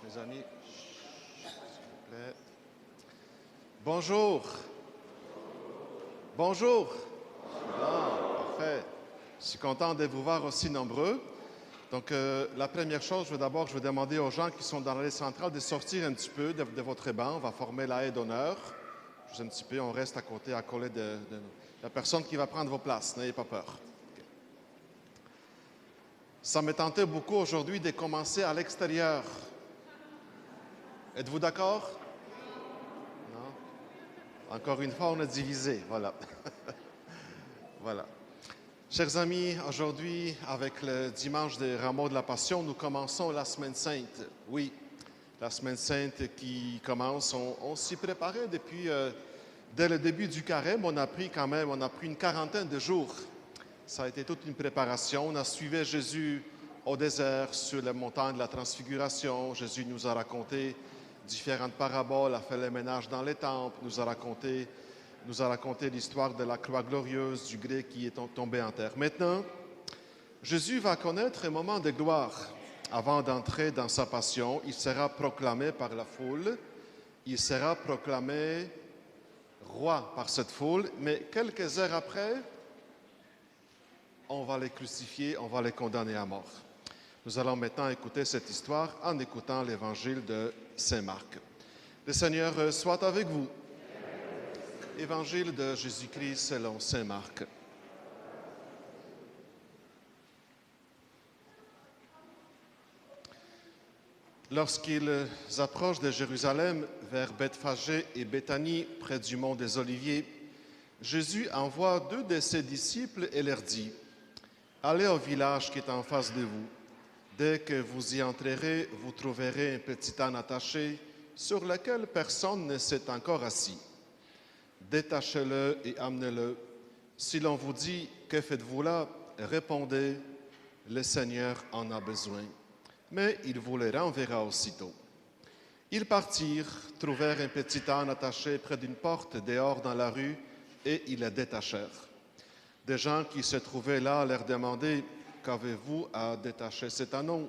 Mes amis, s'il vous plaît. Bonjour. Bonjour. Parfait. Je suis content de vous voir aussi nombreux. Donc, la première chose, je vais demander aux gens qui sont dans l'allée centrale de sortir un petit peu de votre banc. On va former la haie d'honneur. Juste un petit peu, on reste à côté, à coller de la personne qui va prendre vos places. N'ayez pas peur. Okay. Ça me tentait beaucoup aujourd'hui de commencer à l'extérieur. Êtes-vous d'accord? Non? Encore une fois, on a divisé. Voilà. Voilà. Chers amis, aujourd'hui, avec le dimanche des Rameaux de la Passion, nous commençons la Semaine Sainte. Oui, la Semaine Sainte qui commence. On s'y préparait depuis, dès le début du carême. On a pris une quarantaine de jours. Ça a été toute une préparation. On a suivi Jésus au désert, sur la montagne de la Transfiguration. Jésus nous a raconté différentes paraboles, a fait le ménage dans les temples, nous a raconté l'histoire de la croix glorieuse du grec qui est tombé en terre. Maintenant, Jésus va connaître un moment de gloire. Avant d'entrer dans sa passion, il sera proclamé par la foule. Il sera proclamé roi par cette foule. Mais quelques heures après, on va les crucifier, on va les condamner à mort. Nous allons maintenant écouter cette histoire en écoutant l'évangile de Saint Marc. Le Seigneur soit avec vous. Évangile de Jésus-Christ selon Saint Marc. Lorsqu'ils approchent de Jérusalem vers Bethphagée et Béthanie, près du mont des Oliviers, Jésus envoie 2 de ses disciples et leur dit : « Allez au village qui est en face de vous. Dès que vous y entrerez, vous trouverez un petit âne attaché sur lequel personne ne s'est encore assis. Détachez-le et amenez-le. Si l'on vous dit, que faites-vous là? Répondez, le Seigneur en a besoin. Mais il vous le renverra aussitôt. » Ils partirent, trouvèrent un petit âne attaché près d'une porte dehors dans la rue, et ils le détachèrent. Des gens qui se trouvaient là leur demandaient, « Qu'avez-vous à détacher cet âne ?»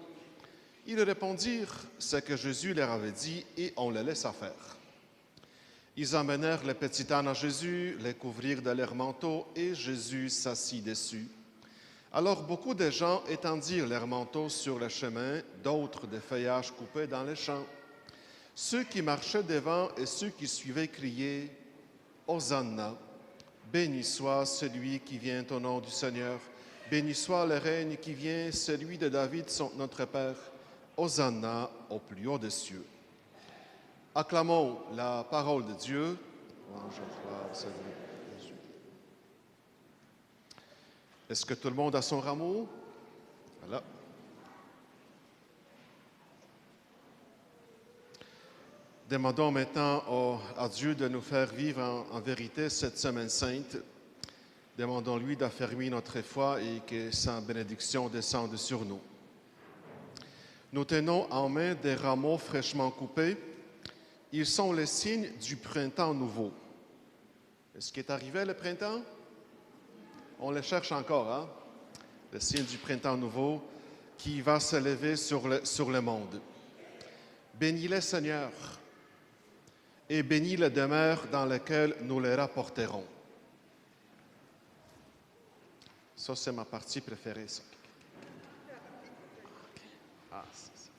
Ils répondirent ce que Jésus leur avait dit, et on le laissa faire. Ils amenèrent le petit âne à Jésus, le couvrirent de leur manteau, et Jésus s'assit dessus. Alors beaucoup de gens étendirent leurs manteaux sur le chemin, d'autres des feuillages coupés dans les champs. Ceux qui marchaient devant et ceux qui suivaient criaient « Hosanna ! Béni soit celui qui vient au nom du Seigneur. Béni soit le règne qui vient, celui de David, notre Père. Hosanna au plus haut des cieux. » Acclamons la parole de Dieu. Est-ce que tout le monde a son rameau? Voilà. Demandons maintenant à Dieu de nous faire vivre en vérité cette semaine sainte. Demandons-lui d'affermir notre foi et que sa bénédiction descende sur nous. Nous tenons en main des rameaux fraîchement coupés. Ils sont les signes du printemps nouveau. Est-ce qu'il est arrivé le printemps? On le cherche encore, hein? Le signe du printemps nouveau qui va se lever sur le monde. Bénis le Seigneur et bénis la demeure dans laquelle nous les rapporterons. Ça, c'est ma partie préférée, ça. Ah, c'est ça.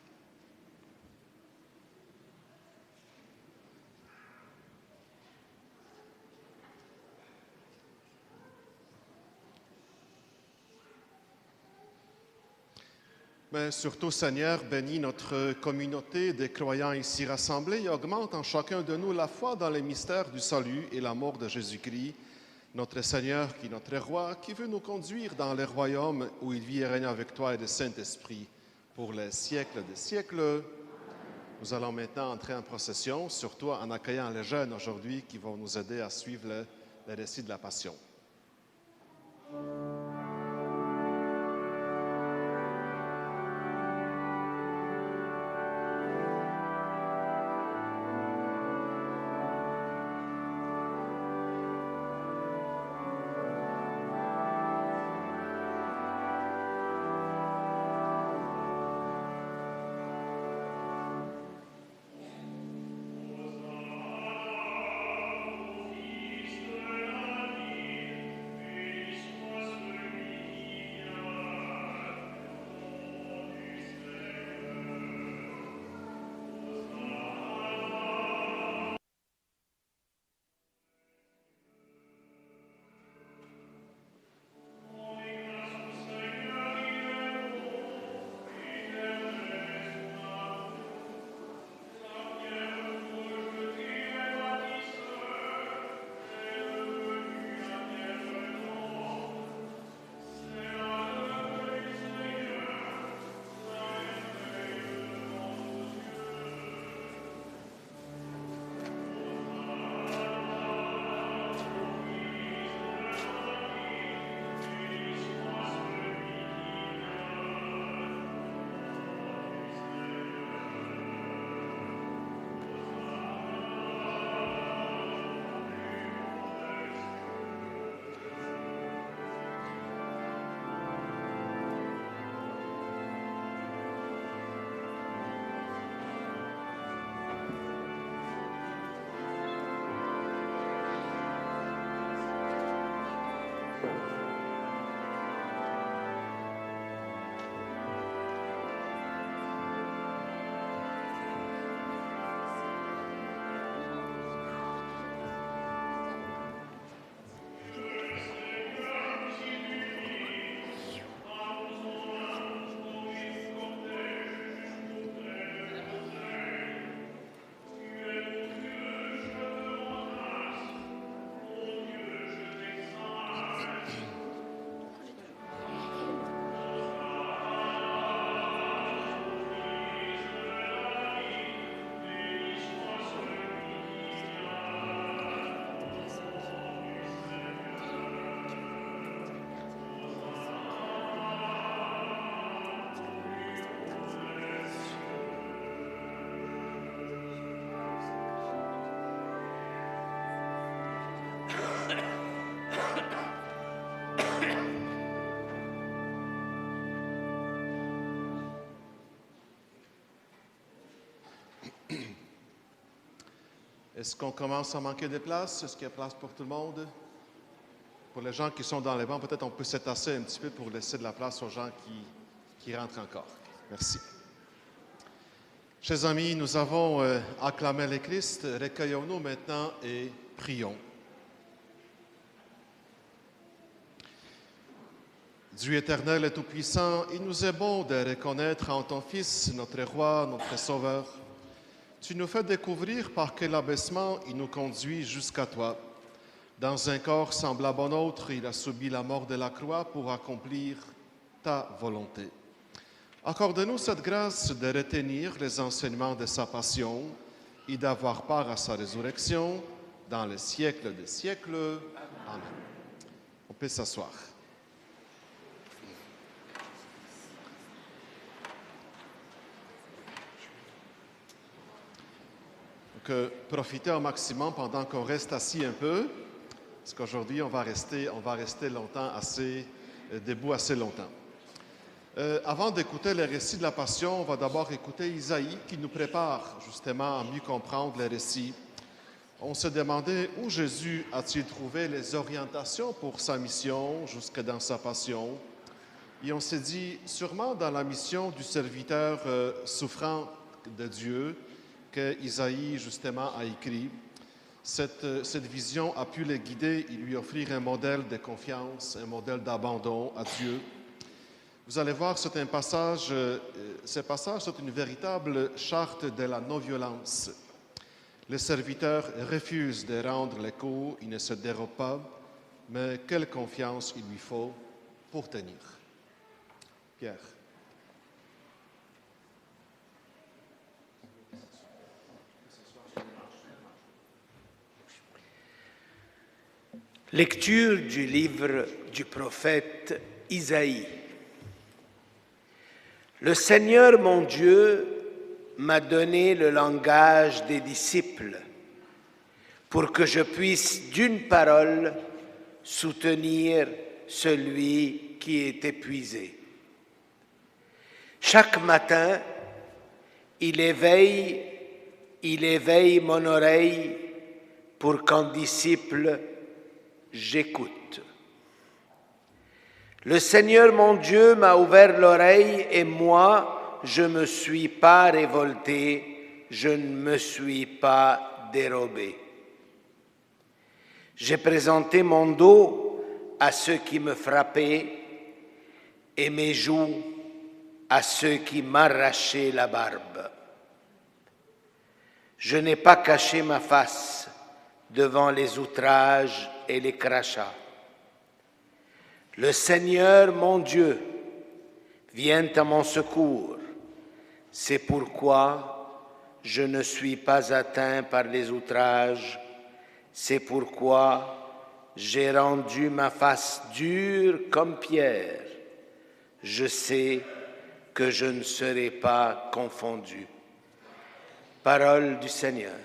Mais surtout, Seigneur, bénis notre communauté des croyants ici rassemblés et augmente en chacun de nous la foi dans les mystères du salut et l'amour de Jésus-Christ, notre Seigneur, qui est notre Roi, qui veut nous conduire dans le royaume où il vit et règne avec toi et le Saint-Esprit pour les siècles des siècles. Nous allons maintenant entrer en procession, surtout en accueillant les jeunes aujourd'hui qui vont nous aider à suivre le récit de la Passion. Est-ce qu'on commence à manquer de place? Est-ce qu'il y a place pour tout le monde? Pour les gens qui sont dans les bancs, peut-être on peut s'étasser un petit peu pour laisser de la place aux gens qui rentrent encore. Merci. Chers amis, nous avons acclamé le Christ. Recueillons-nous maintenant et prions. Dieu éternel et tout-puissant, il nous est bon de reconnaître en ton Fils, notre Roi, notre Sauveur. Tu nous fais découvrir par quel abaissement il nous conduit jusqu'à toi. Dans un corps semblable au nôtre, il a subi la mort de la croix pour accomplir ta volonté. Accorde-nous cette grâce de retenir les enseignements de sa passion et d'avoir part à sa résurrection dans les siècles des siècles. Amen. On peut s'asseoir. Donc, profitez au maximum pendant qu'on reste assis un peu, parce qu'aujourd'hui, on va rester longtemps debout assez longtemps. Avant d'écouter le récit de la Passion, on va d'abord écouter Isaïe qui nous prépare justement à mieux comprendre le récit. On se demandait où Jésus a-t-il trouvé les orientations pour sa mission jusque dans sa Passion. Et on s'est dit, sûrement dans la mission du serviteur souffrant de Dieu, que Isaïe, justement, a écrit. Cette vision a pu le guider et lui offrir un modèle de confiance, un modèle d'abandon à Dieu. Vous allez voir, ce passage, c'est une véritable charte de la non-violence. Le serviteur refuse de rendre les coups, il ne se dérobe pas, mais quelle confiance il lui faut pour tenir. Pierre. Lecture du livre du prophète Isaïe. Le Seigneur mon Dieu m'a donné le langage des disciples pour que je puisse d'une parole soutenir celui qui est épuisé. Chaque matin, il éveille mon oreille pour qu'en disciple, j'écoute. Le Seigneur mon Dieu m'a ouvert l'oreille et moi, je ne me suis pas révolté, je ne me suis pas dérobé. J'ai présenté mon dos à ceux qui me frappaient et mes joues à ceux qui m'arrachaient la barbe. Je n'ai pas caché ma face devant les outrages et les crachats. Le Seigneur, mon Dieu, vient à mon secours. C'est pourquoi je ne suis pas atteint par les outrages. C'est pourquoi j'ai rendu ma face dure comme pierre. Je sais que je ne serai pas confondu. Parole du Seigneur.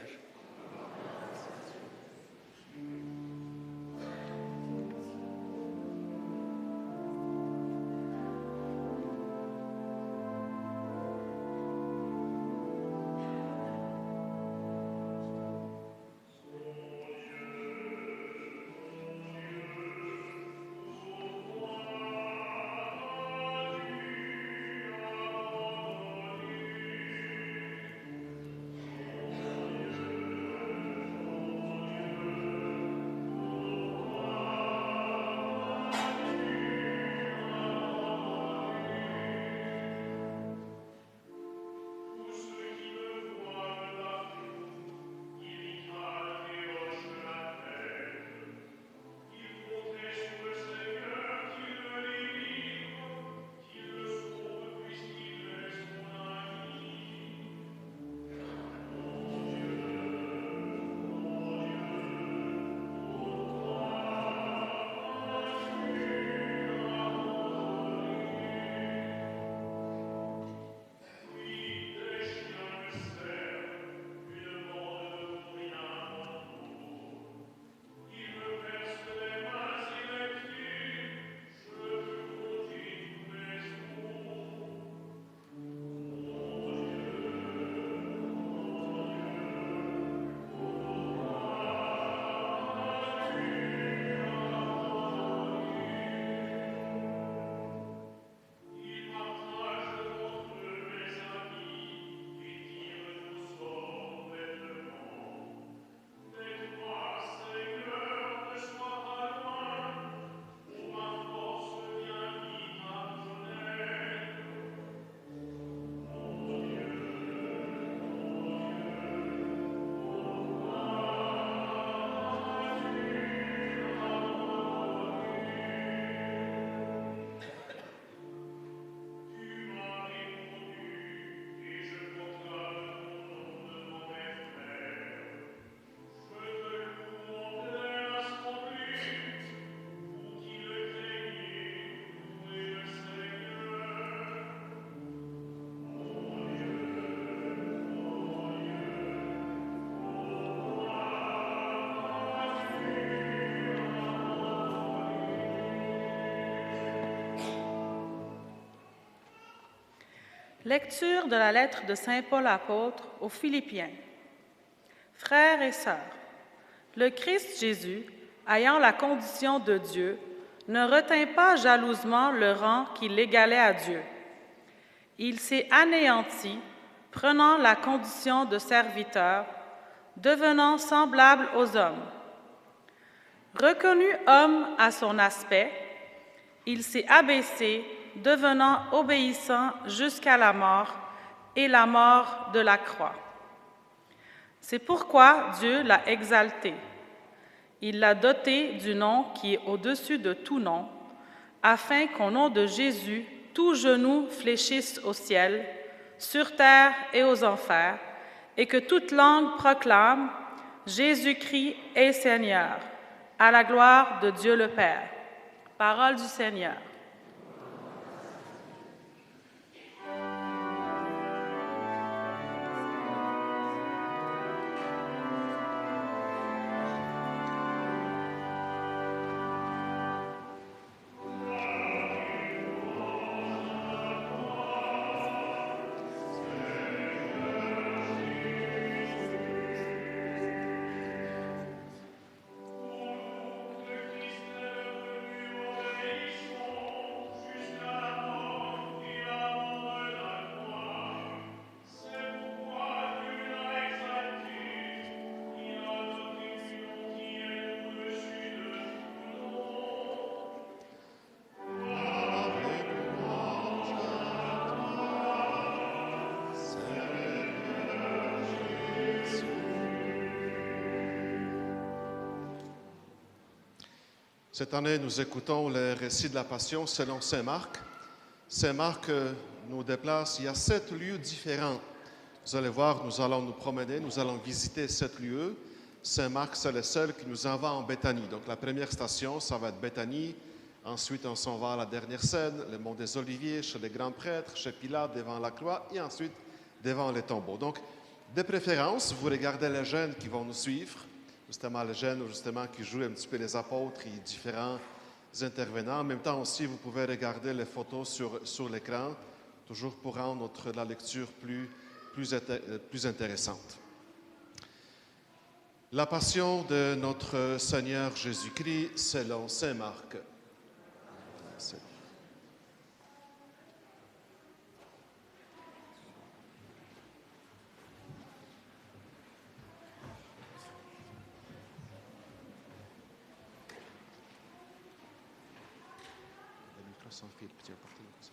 Lecture de la lettre de Saint Paul apôtre aux Philippiens. Frères et sœurs, le Christ Jésus, ayant la condition de Dieu, ne retint pas jalousement le rang qui l'égalait à Dieu. Il s'est anéanti, prenant la condition de serviteur, devenant semblable aux hommes. Reconnu homme à son aspect, il s'est abaissé, devenant obéissant jusqu'à la mort et la mort de la croix. C'est pourquoi Dieu l'a exalté. Il l'a doté du nom qui est au-dessus de tout nom, afin qu'au nom de Jésus, tout genou fléchisse au ciel, sur terre et aux enfers, et que toute langue proclame « Jésus-Christ est Seigneur », à la gloire de Dieu le Père. Parole du Seigneur. Cette année, nous écoutons le récit de la Passion selon Saint Marc. Saint Marc nous déplace, il y a 7 lieux différents. Vous allez voir, nous allons nous promener, nous allons visiter 7 lieux. Saint Marc, c'est le seul qui nous envoie en Béthanie. Donc la première station, ça va être Béthanie. Ensuite, on s'en va à la dernière scène, le mont des Oliviers, chez les grands prêtres, chez Pilate, devant la croix, et ensuite devant les tombeaux. Donc, de préférence, vous regardez les jeunes qui vont nous suivre. Justement, les jeunes qui jouent un petit peu les apôtres et différents intervenants. En même temps aussi, vous pouvez regarder les photos sur l'écran, toujours pour rendre la lecture plus intéressante. La Passion de notre Seigneur Jésus-Christ selon Saint Marc. Sans fil, petit apporter comme ça.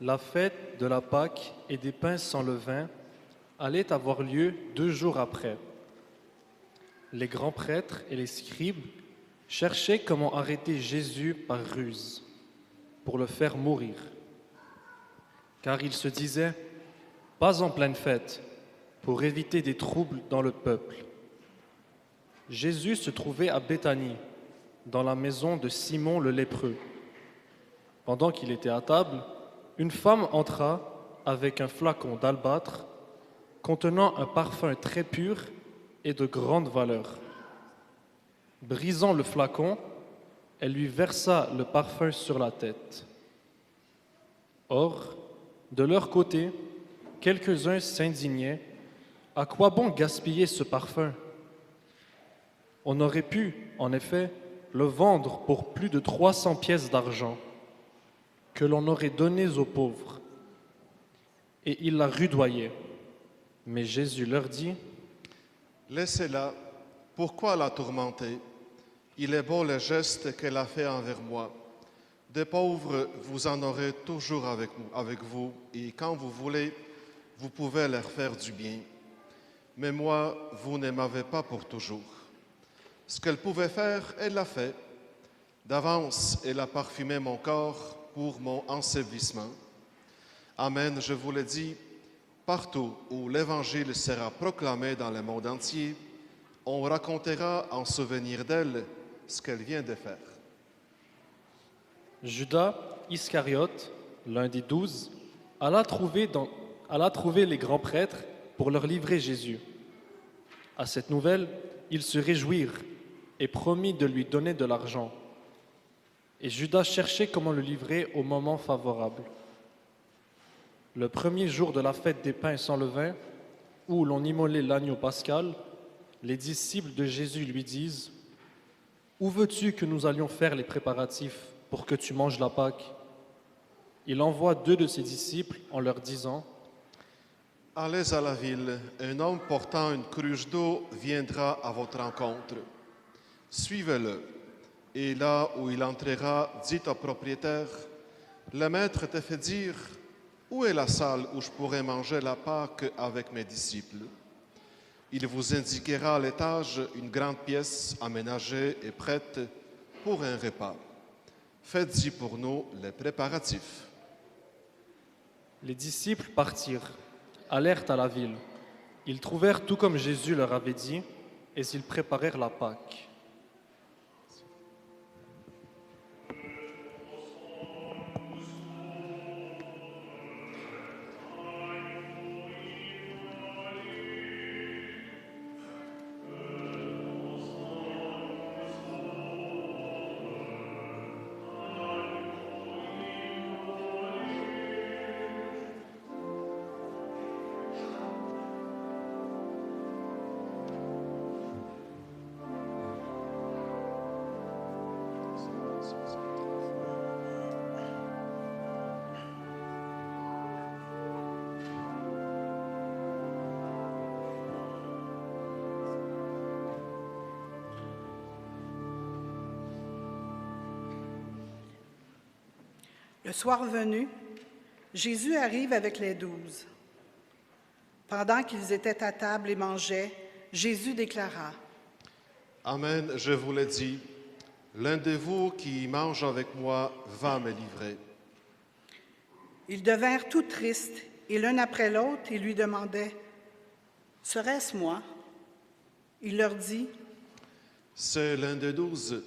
La fête de la Pâque et des pains sans levain allait avoir lieu 2 jours après. Les grands prêtres et les scribes cherchaient comment arrêter Jésus par ruse, pour le faire mourir. Car ils se disaient, pas en pleine fête, pour éviter des troubles dans le peuple. Jésus se trouvait à Béthanie, dans la maison de Simon le lépreux. Pendant qu'il était à table, une femme entra avec un flacon d'albâtre contenant un parfum très pur et de grande valeur. Brisant le flacon, elle lui versa le parfum sur la tête. Or, de leur côté, quelques-uns s'indignaient. À quoi bon gaspiller ce parfum? On aurait pu, en effet, le vendre pour plus de 300 pièces d'argent, que l'on aurait donné aux pauvres. Et ils la rudoyaient. Mais Jésus leur dit, « Laissez-la, pourquoi la tourmenter? Il est beau le geste qu'elle a fait envers moi. Des pauvres, vous en aurez toujours avec vous, et quand vous voulez, vous pouvez leur faire du bien. Mais moi, vous ne m'avez pas pour toujours. Ce qu'elle pouvait faire, elle l'a fait. D'avance, elle a parfumé mon corps pour mon ensevelissement. Amen, je vous le dis, partout où l'Évangile sera proclamé dans le monde entier, on racontera en souvenir d'elle ce qu'elle vient de faire. Judas Iscariote, l'un des 12, alla trouver les grands prêtres pour leur livrer Jésus. À cette nouvelle, ils se réjouirent et promit de lui donner de l'argent. Et Judas cherchait comment le livrer au moment favorable. Le premier jour de la fête des pains sans levain, où l'on immolait l'agneau pascal, les disciples de Jésus lui disent « Où veux-tu que nous allions faire les préparatifs pour que tu manges la Pâque ?» Il envoie 2 de ses disciples en leur disant « Allez à la ville, un homme portant une cruche d'eau viendra à votre rencontre. Suivez-le, et là où il entrera, dites au propriétaire, « Le maître te fait dire, où est la salle où je pourrais manger la Pâque avec mes disciples ?» Il vous indiquera à l'étage une grande pièce aménagée et prête pour un repas. Faites-y pour nous les préparatifs. Les disciples partirent, allèrent à la ville. Ils trouvèrent tout comme Jésus leur avait dit, et ils préparèrent la Pâque. Le soir venu, Jésus arrive avec les 12. Pendant qu'ils étaient à table et mangeaient, Jésus déclara « Amen, je vous le dis, l'un de vous qui mange avec moi va me livrer. » Ils devinrent tout tristes, et l'un après l'autre, ils lui demandaient « Serait-ce moi ?» Il leur dit « C'est l'un des 12,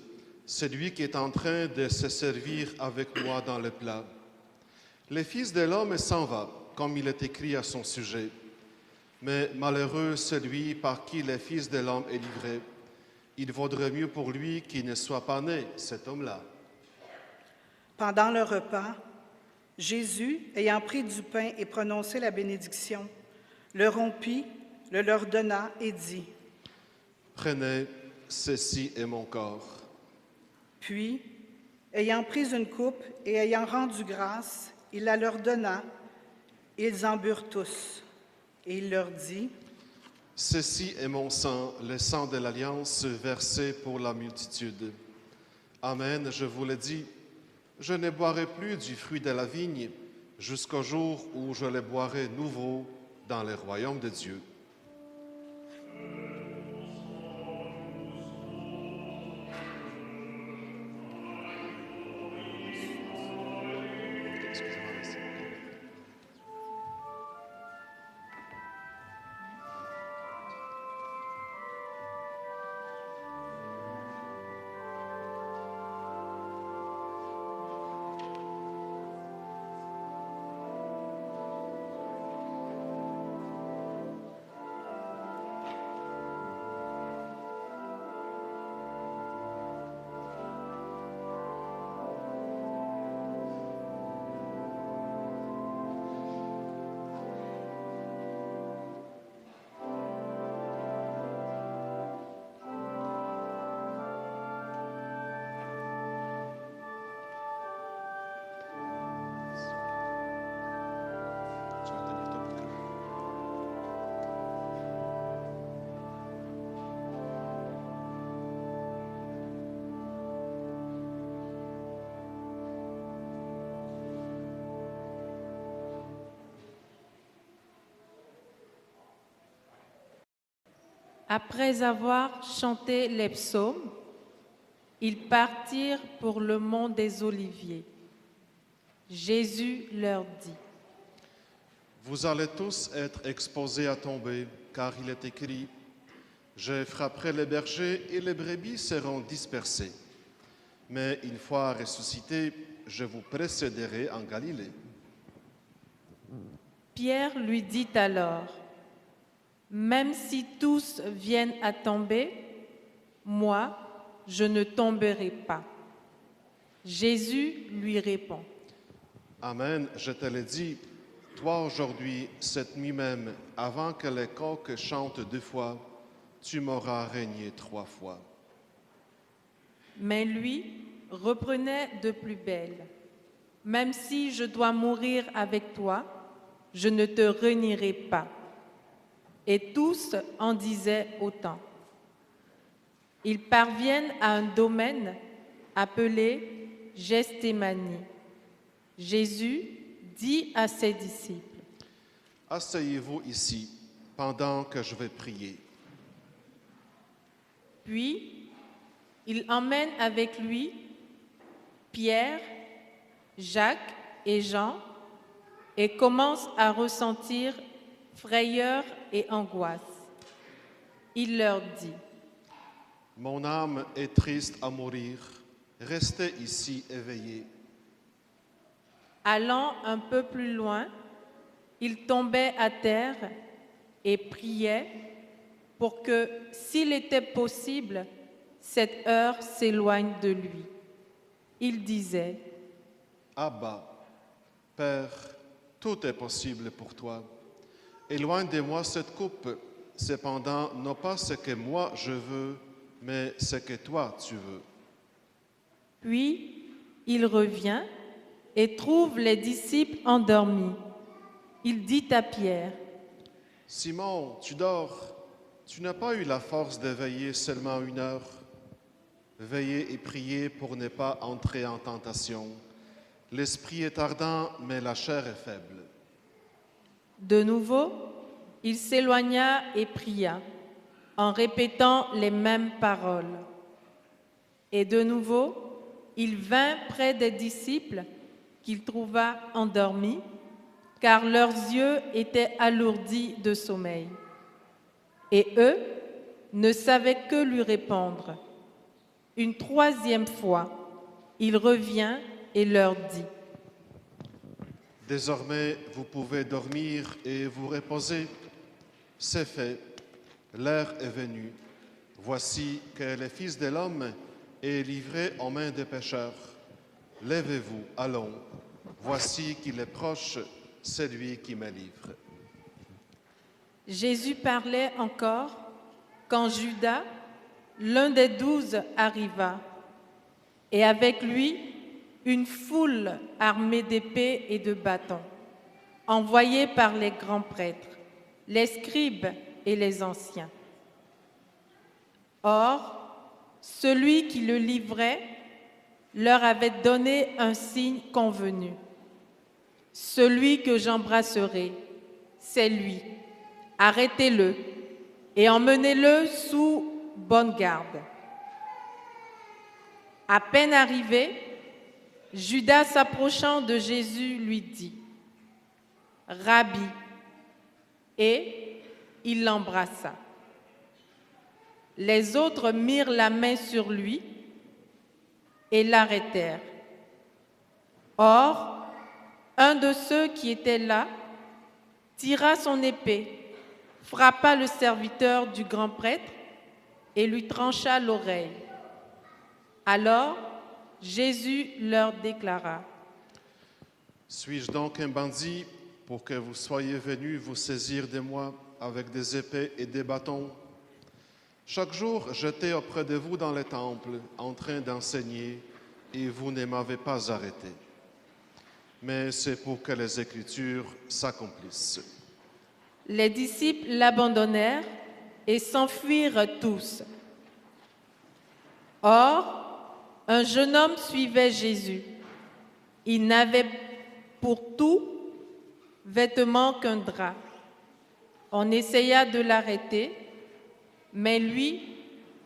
celui qui est en train de se servir avec moi dans le plat. Le Fils de l'homme s'en va, comme il est écrit à son sujet. Mais malheureux celui par qui le Fils de l'homme est livré. Il vaudrait mieux pour lui qu'il ne soit pas né, cet homme-là. » Pendant le repas, Jésus, ayant pris du pain et prononcé la bénédiction, le rompit, le leur donna et dit « Prenez, ceci est mon corps. » Puis, ayant pris une coupe et ayant rendu grâce, il la leur donna, et ils en burent tous. Et il leur dit « Ceci est mon sang, le sang de l'Alliance versé pour la multitude. Amen, je vous le dis, je ne boirai plus du fruit de la vigne jusqu'au jour où je le boirai nouveau dans le royaume de Dieu. » Après avoir chanté les psaumes, ils partirent pour le mont des Oliviers. Jésus leur dit: Vous allez tous être exposés à tomber, car il est écrit, je frapperai les bergers et les brebis seront dispersées. Mais une fois ressuscité, je vous précéderai en Galilée. Pierre lui dit alors: Même si tous viennent à tomber, moi, je ne tomberai pas. Jésus lui répond: Amen, je te le dis, toi aujourd'hui, cette nuit même, avant que les coqs chantent 2 fois, tu m'auras régné 3 fois. Mais lui reprenait de plus belle: Même si je dois mourir avec toi, je ne te renierai pas. Et tous en disaient autant. Ils parviennent à un domaine appelé Gethsémani. Jésus dit à ses disciples: Asseyez-vous ici pendant que je vais prier. Puis, il emmène avec lui Pierre, Jacques et Jean et commence à ressentir frayeur et angoisse. Il leur dit: Mon âme est triste à mourir, restez ici éveillés. Allant un peu plus loin, il tombait à terre et priait pour que, s'il était possible, cette heure s'éloigne de lui. Il disait: Abba, Père, tout est possible pour toi. Éloigne de moi cette coupe, cependant, non pas ce que moi je veux, mais ce que toi tu veux. Puis, il revient et trouve les disciples endormis. Il dit à Pierre: Simon, tu dors, tu n'as pas eu la force de veiller seulement 1 heure. Veillez et priez pour ne pas entrer en tentation. L'esprit est ardent, mais la chair est faible. De nouveau, il s'éloigna et pria, en répétant les mêmes paroles. Et de nouveau, il vint près des disciples qu'il trouva endormis, car leurs yeux étaient alourdis de sommeil. Et eux ne savaient que lui répondre. Une 3e fois, il revient et leur dit: Désormais, vous pouvez dormir et vous reposer. C'est fait, l'heure est venue. Voici que le Fils de l'homme est livré aux mains des pécheurs. Levez-vous, allons. Voici qu'il est proche, celui qui me livre. Jésus parlait encore quand Judas, l'un des 12, arriva, et avec lui une foule armée d'épées et de bâtons, envoyée par les grands prêtres, les scribes et les anciens. Or, celui qui le livrait leur avait donné un signe convenu. Celui que j'embrasserai, c'est lui. Arrêtez-le et emmenez-le sous bonne garde. À peine arrivé, Judas, s'approchant de Jésus, lui dit: Rabbi, et il l'embrassa. Les autres mirent la main sur lui et l'arrêtèrent. Or, un de ceux qui étaient là tira son épée, frappa le serviteur du grand prêtre et lui trancha l'oreille. Alors, Jésus leur déclara: Suis-je donc un bandit pour que vous soyez venus vous saisir de moi avec des épées et des bâtons? Chaque jour, j'étais auprès de vous dans le temple, en train d'enseigner, et vous ne m'avez pas arrêté. Mais c'est pour que les Écritures s'accomplissent. Les disciples l'abandonnèrent et s'enfuirent tous. Or, un jeune homme suivait Jésus. Il n'avait pour tout vêtement qu'un drap. On essaya de l'arrêter, Mais lui,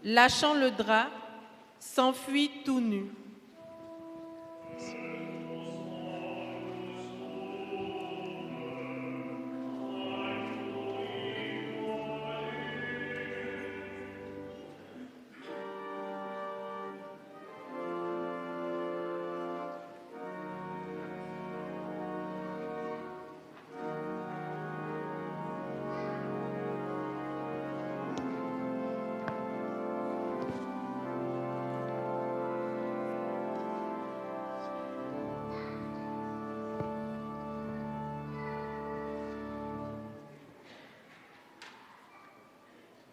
lâchant le drap, s'enfuit tout nu.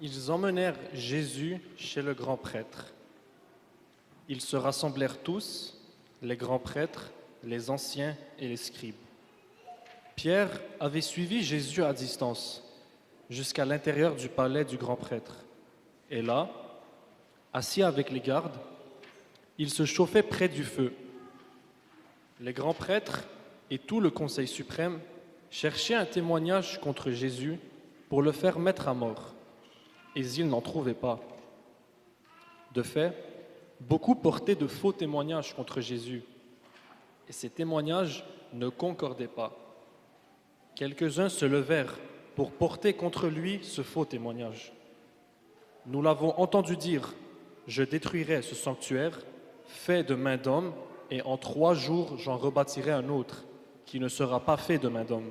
Ils emmenèrent Jésus chez le grand prêtre. Ils se rassemblèrent tous, les grands prêtres, les anciens et les scribes. Pierre avait suivi Jésus à distance, jusqu'à l'intérieur du palais du grand prêtre. Et là, assis avec les gardes, il se chauffait près du feu. Les grands prêtres et tout le Conseil suprême cherchaient un témoignage contre Jésus pour le faire mettre à mort. Et ils n'en trouvaient pas. De fait, beaucoup portaient de faux témoignages contre Jésus. Et ces témoignages ne concordaient pas. Quelques-uns se levèrent pour porter contre lui ce faux témoignage. Nous l'avons entendu dire, je détruirai ce sanctuaire, fait de main d'homme, et en 3 jours j'en rebâtirai un autre, qui ne sera pas fait de main d'homme.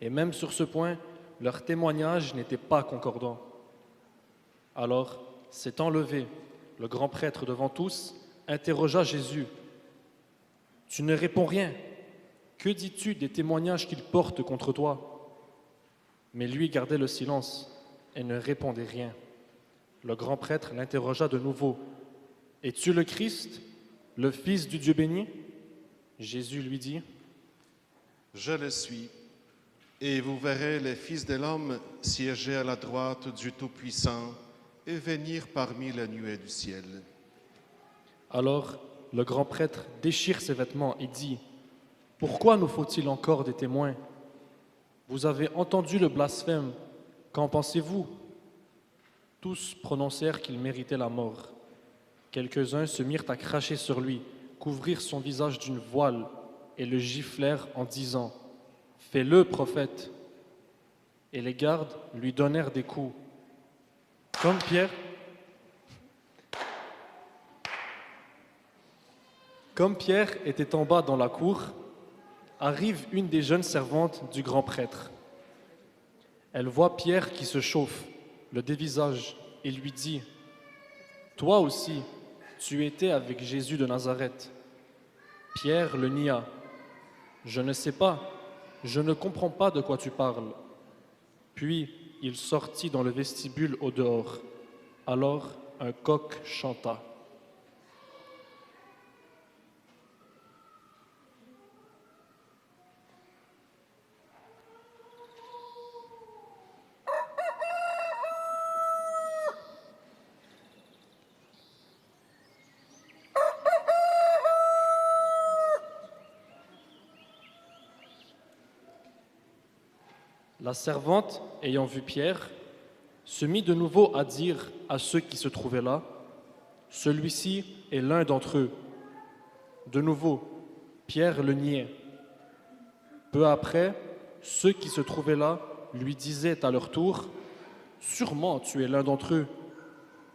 Et même sur ce point, leur témoignage n'était pas concordant. Alors, s'étant levé, le grand prêtre devant tous interrogea Jésus. « Tu ne réponds rien. Que dis-tu des témoignages qu'ils portent contre toi ?» Mais lui gardait le silence et ne répondait rien. Le grand prêtre l'interrogea de nouveau. « Es-tu le Christ, le Fils du Dieu béni ?» Jésus lui dit, « Je le suis. Et vous verrez les fils de l'homme siéger à la droite du Tout-Puissant et venir parmi les nuées du ciel. » Alors le grand prêtre déchire ses vêtements et dit, « Pourquoi nous faut-il encore des témoins? Vous avez entendu le blasphème, qu'en pensez-vous » Tous prononcèrent qu'il méritait la mort. Quelques-uns se mirent à cracher sur lui, couvrirent son visage d'une voile et le giflèrent en disant, « Fais-le, prophète !» Et les gardes lui donnèrent des coups. Comme Pierre était en bas dans la cour, arrive une des jeunes servantes du grand prêtre. Elle voit Pierre qui se chauffe, le dévisage, et lui dit, « Toi aussi, tu étais avec Jésus de Nazareth. » Pierre le nia. « Je ne sais pas, je ne comprends pas de quoi tu parles. » Puis il sortit dans le vestibule au dehors. Alors un coq chanta. La servante, ayant vu Pierre, se mit de nouveau à dire à ceux qui se trouvaient là, « Celui-ci est l'un d'entre eux. » De nouveau, Pierre le niait. Peu après, ceux qui se trouvaient là lui disaient à leur tour, « Sûrement tu es l'un d'entre eux.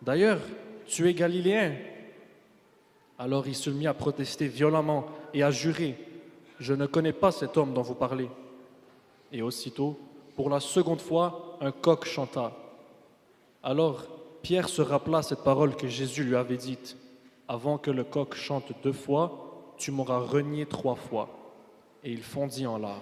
D'ailleurs, tu es galiléen. » Alors il se mit à protester violemment et à jurer, « Je ne connais pas cet homme dont vous parlez. » Et aussitôt, pour la seconde fois, un coq chanta. Alors Pierre se rappela cette parole que Jésus lui avait dite, « Avant que le coq chante 2 fois, tu m'auras renié 3 fois. » Et il fondit en larmes.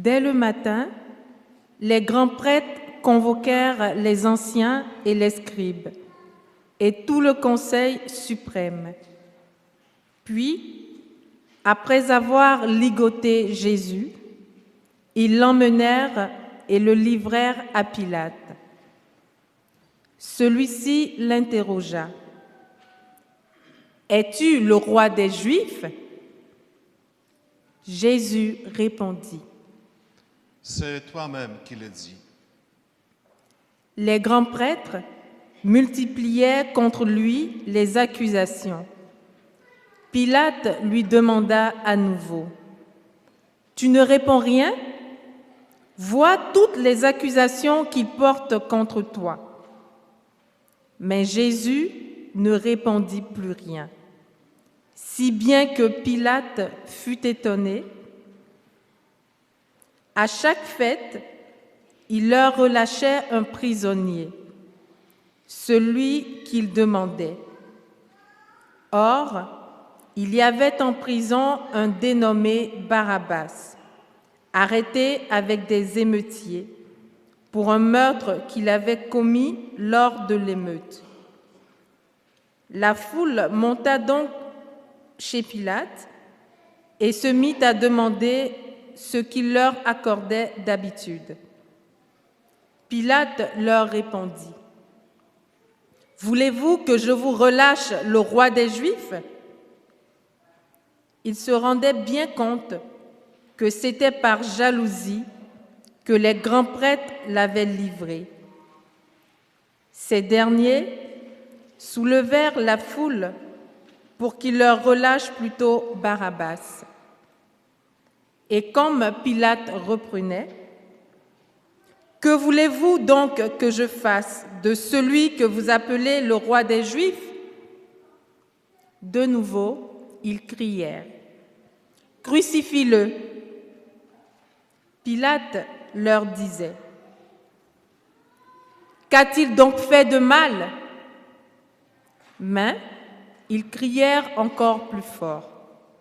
Dès le matin, les grands prêtres convoquèrent les anciens et les scribes et tout le conseil suprême. Puis, après avoir ligoté Jésus, ils l'emmenèrent et le livrèrent à Pilate. Celui-ci l'interrogea. « Es-tu le roi des Juifs ?» Jésus répondit. « C'est toi-même qui le dis. » Les grands prêtres multipliaient contre lui les accusations. Pilate lui demanda à nouveau. « Tu ne réponds rien ? Vois toutes les accusations qu'il porte contre toi. » Mais Jésus ne répondit plus rien, si bien que Pilate fut étonné. À chaque fête, il leur relâchait un prisonnier, celui qu'il demandait. Or, il y avait en prison un dénommé Barabbas, arrêté avec des émeutiers pour un meurtre qu'il avait commis lors de l'émeute. La foule monta donc chez Pilate et se mit à demander ce qu'il leur accordait d'habitude. Pilate leur répondit. « Voulez-vous que je vous relâche le roi des Juifs ?» Il se rendait bien compte que c'était par jalousie que les grands prêtres l'avaient livré. Ces derniers soulevèrent la foule pour qu'il leur relâche plutôt Barabbas. Et comme Pilate reprenait, « Que voulez-vous donc que je fasse de celui que vous appelez le roi des Juifs ?» De nouveau, ils crièrent, « Crucifie-le !» Pilate leur disait, « Qu'a-t-il donc fait de mal ?» Mais ils crièrent encore plus fort,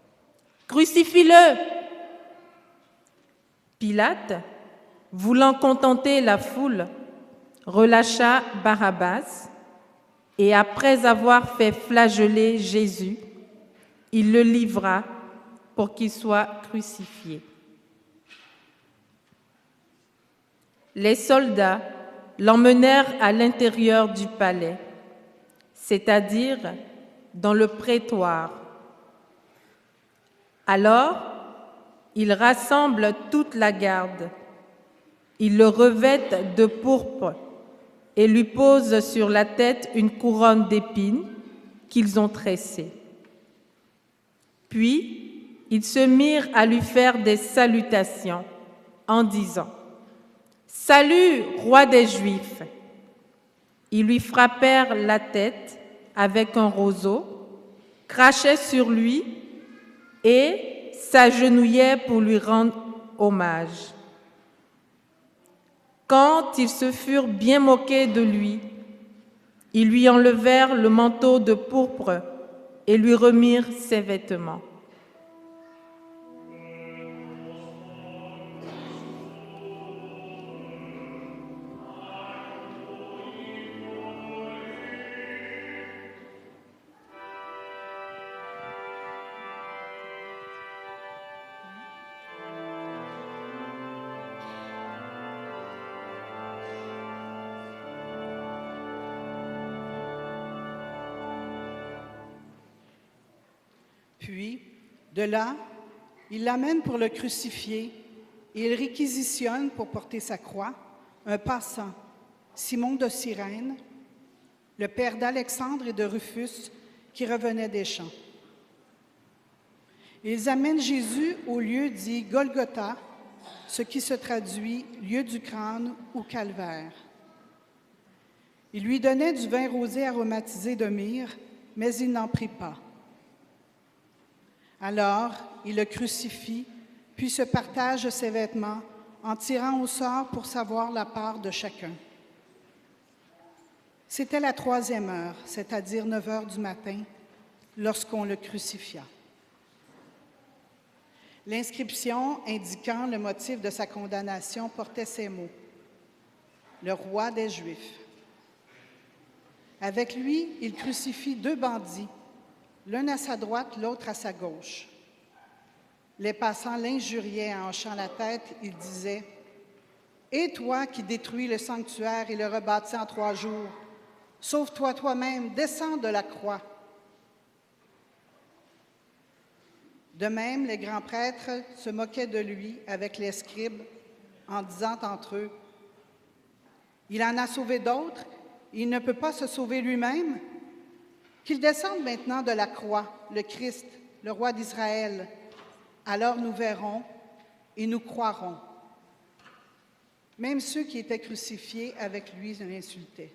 « Crucifie-le !» Pilate, voulant contenter la foule, relâcha Barabbas et après avoir fait flageller Jésus, il le livra pour qu'il soit crucifié. Les soldats l'emmenèrent à l'intérieur du palais, c'est-à-dire dans le prétoire. Alors, ils rassemblent toute la garde. Ils le revêtent de pourpre et lui posent sur la tête une couronne d'épines qu'ils ont tressée. Puis, ils se mirent à lui faire des salutations en disant « Salut, roi des Juifs !» Ils lui frappèrent la tête avec un roseau, crachaient sur lui et s'agenouillaient pour lui rendre hommage. Quand ils se furent bien moqués de lui, ils lui enlevèrent le manteau de pourpre et lui remirent ses vêtements. Puis, de là, il l'amène pour le crucifier et il réquisitionne pour porter sa croix un passant, Simon de Cyrène, le père d'Alexandre et de Rufus, qui revenait des champs. Ils amènent Jésus au lieu dit Golgotha, ce qui se traduit lieu du crâne ou calvaire. Ils lui donnaient du vin rosé aromatisé de myrrhe, mais il n'en prit pas. Alors, il le crucifie, puis se partage ses vêtements en tirant au sort pour savoir la part de chacun. C'était la 3e heure, c'est-à-dire 9 heures du matin, lorsqu'on le crucifia. L'inscription indiquant le motif de sa condamnation portait ces mots: « Le roi des Juifs ». Avec lui, il crucifie 2 bandits, l'un à sa droite, l'autre à sa gauche. Les passants l'injuriaient en hochant la tête. Ils disaient: « Et toi qui détruis le sanctuaire et le rebâtis en 3 jours, sauve-toi toi-même, descends de la croix. » De même, les grands prêtres se moquaient de lui avec les scribes en disant entre eux: « Il en a sauvé d'autres, il ne peut pas se sauver lui-même. Qu'il descende maintenant de la croix, le Christ, le roi d'Israël. Alors nous verrons et nous croirons. » Même ceux qui étaient crucifiés avec lui l'insultaient.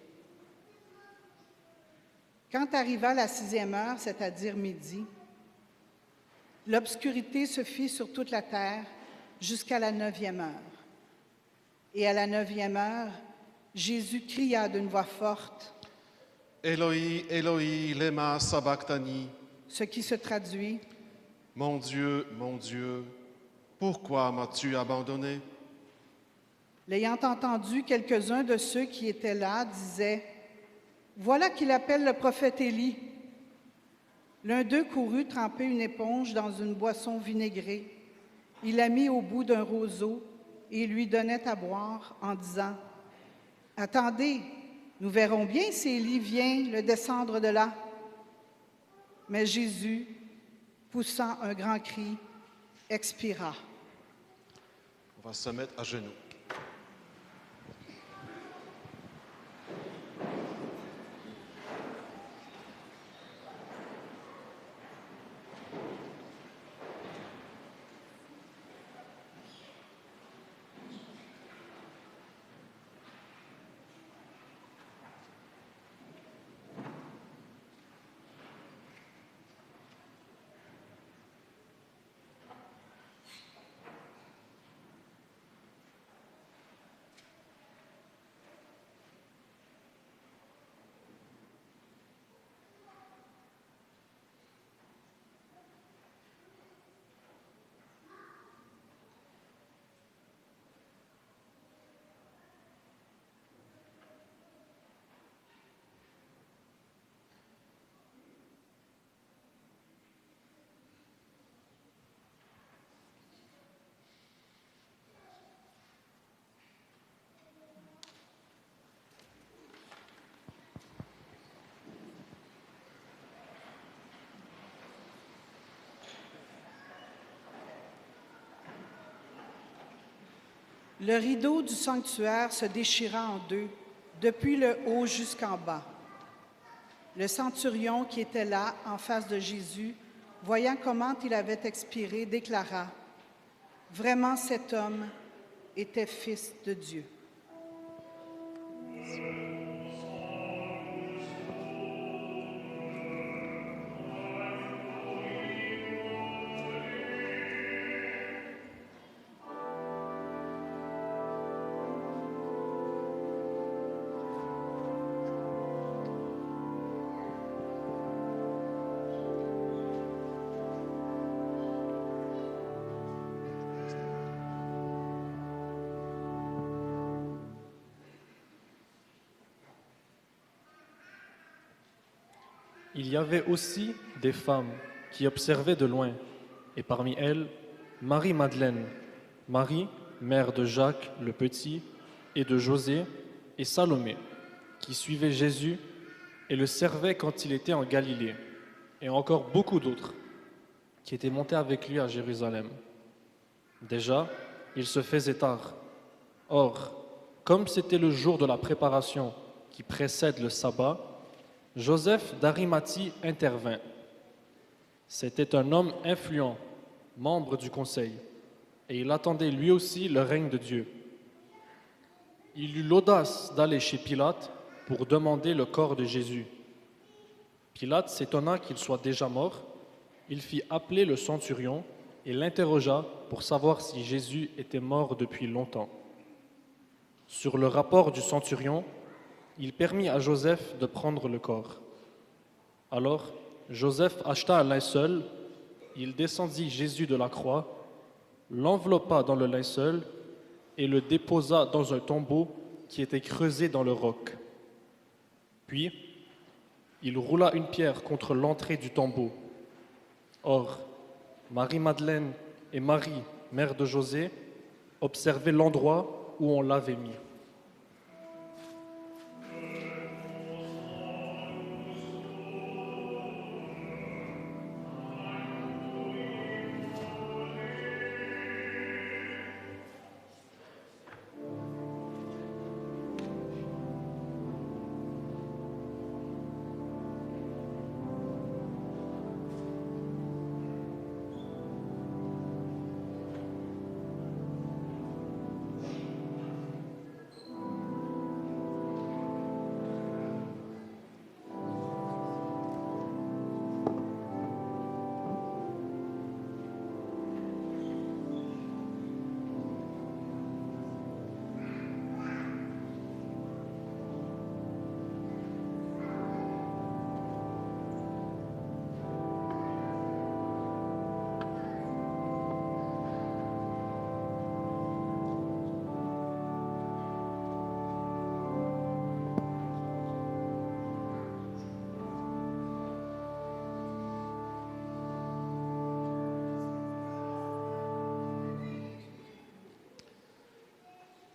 Quand arriva la 6e heure, c'est-à-dire midi, l'obscurité se fit sur toute la terre jusqu'à la 9e heure. Et à la 9e heure, Jésus cria d'une voix forte: « Eloi, Eloi, lema sabachthani » ce qui se traduit: « Mon Dieu, pourquoi m'as-tu abandonné » L'ayant entendu, quelques-uns de ceux qui étaient là disaient: « Voilà qu'il appelle le prophète Élie. » L'un d'eux courut tremper une éponge dans une boisson vinaigrée. Il la mit au bout d'un roseau et lui donnait à boire en disant: « Attendez, nous verrons bien si Élie vient le descendre de là. » Mais Jésus, poussant un grand cri, expira. On va se mettre à genoux. Le rideau du sanctuaire se déchira en 2, depuis le haut jusqu'en bas. Le centurion qui était là, en face de Jésus, voyant comment il avait expiré, déclara: « Vraiment, cet homme était fils de Dieu. » Il y avait aussi des femmes qui observaient de loin, et parmi elles, Marie-Madeleine, Marie, mère de Jacques le Petit, et de José, et Salomé, qui suivaient Jésus et le servaient quand il était en Galilée, et encore beaucoup d'autres qui étaient montés avec lui à Jérusalem. Déjà, il se faisait tard. Or, comme c'était le jour de la préparation qui précède le sabbat, Joseph d'Arimathie intervint. C'était un homme influent, membre du conseil, et il attendait lui aussi le règne de Dieu. Il eut l'audace d'aller chez Pilate pour demander le corps de Jésus. Pilate s'étonna qu'il soit déjà mort. Il fit appeler le centurion et l'interrogea pour savoir si Jésus était mort depuis longtemps. Sur le rapport du centurion, il permit à Joseph de prendre le corps. Alors, Joseph acheta un linceul, il descendit Jésus de la croix l'enveloppa dans le linceul et le déposa dans un tombeau qui était creusé dans le roc. Puis, il roula une pierre contre l'entrée du tombeau. Or, Marie-Madeleine et Marie, mère de José, observaient l'endroit où on l'avait mis.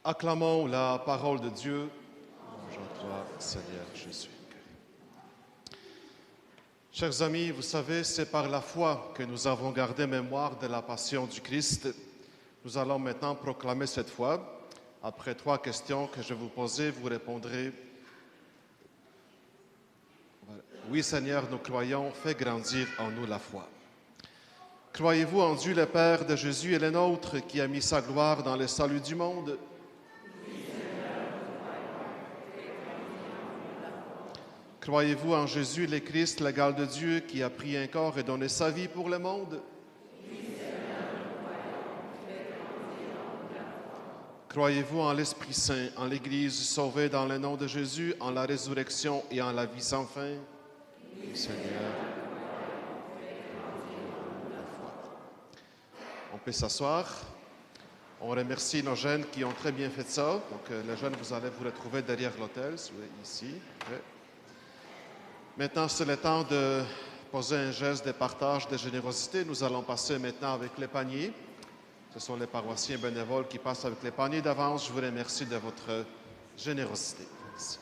Acclamons la parole de Dieu. Louange à toi, Seigneur Jésus. Chers amis, vous savez, c'est par la foi que nous avons gardé mémoire de la passion du Christ. Nous allons maintenant proclamer cette foi. Après 3 questions que je vais vous poser, vous répondrez « Oui, Seigneur, nous croyons, fais grandir en nous la foi. » Croyez-vous en Dieu le Père de Jésus et le nôtre, qui a mis sa gloire dans le salut du monde? Croyez-vous en Jésus le Christ, l'égal de Dieu, qui a pris un corps et donné sa vie pour le monde? Croyez-vous en l'Esprit Saint, en l'Église sauvée dans le nom de Jésus, en la résurrection et en la vie sans fin? Oui, Seigneur. On peut s'asseoir. On remercie nos jeunes qui ont très bien fait ça. Donc, les jeunes, vous allez vous retrouver derrière l'autel, ici. Okay. Maintenant, c'est le temps de poser un geste de partage, de générosité. Nous allons passer maintenant avec les paniers. Ce sont les paroissiens bénévoles qui passent avec les paniers d'avance. Je vous remercie de votre générosité. Merci.